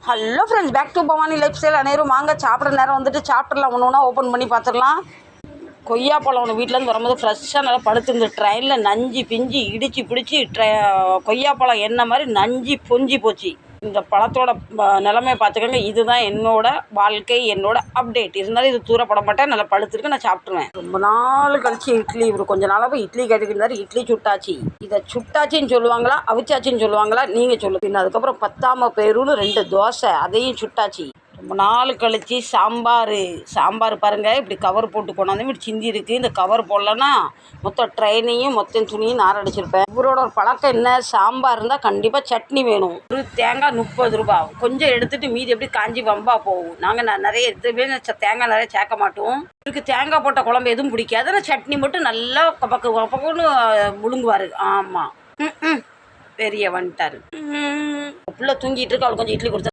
Hello friends, back to Bhavani lifestyle. அனைவரும் வாங்க சாப்பிட்ற நேரம் வந்துட்டு சாப்பிட்றலாம். ஒன்று ஒன்றா ஓப்பன் பண்ணி பார்த்துடலாம். கொய்யாப்பழம் ஒன்று வீட்டிலேருந்து வரும்போது ஃப்ரெஷ்ஷாக நல்லா படுத்துருந்து ட்ரெயினில் நஞ்சு பிஞ்சு இடித்து பிடிச்சி கொய்யாப்பழம் என்ன மாதிரி நஞ்சு பொஞ்சி போச்சு. இந்த பழத்தோட நிலைமையை பார்த்துக்கோங்க. இதுதான் என்னோட வாழ்க்கை, என்னோட அப்டேட். இருந்தாலும் இது தூரப்பட மாட்டேன். நல்லா பழுத்துருக்கு, நான் சாப்பிட்ருவேன். ரொம்ப நாள் கழிச்சு இட்லி. இவர் கொஞ்சம் நாளாக இட்லி கேட்டுக்கிட்டாரு. இட்லி சுட்டாச்சு. இதை சுட்டாச்சின்னு சொல்லுவாங்களா அவிச்சாச்சின்னு சொல்லுவாங்களா நீங்கள் சொல்லுங்க. அதுக்கப்புறம் பத்தாம பேருன்னு 2 தோசை, அதையும் சுட்டாச்சு. ரொம்ப நாள் கழிச்சு சாம்பார் பாருங்கள். இப்படி கவர் போட்டு கொண்டாந்து இப்படி சிந்தி இருக்குது. இந்த கவர் போடலன்னா மொத்த ட்ரெயினையும் மொத்த துணியும் நார் அடிச்சிருப்பேன். இவரோட ஒரு பழக்கம் என்ன, சாம்பார் இருந்தால் கண்டிப்பாக சட்னி வேணும். ஒரு தேங்காய் 30 ரூபா. கொஞ்சம் எடுத்துகிட்டு மீதி எப்படி காஞ்சி வம்பா போகும். நாங்கள் நிறைய எதுவுமே தேங்காய் நிறைய சேர்க்க மாட்டோம். இவருக்கு தேங்காய் போட்ட குழம்பு எதுவும் பிடிக்காது. ஆனால் சட்னி மட்டும் நல்லா பக்குன்னு முழுங்குவார். ஆமாம், பெரிய வந்துட்டார். பிள்ளை தூங்கிட்டு இருக்கு. அவளுக்கு கொஞ்சம் இட்லி கொடுத்தா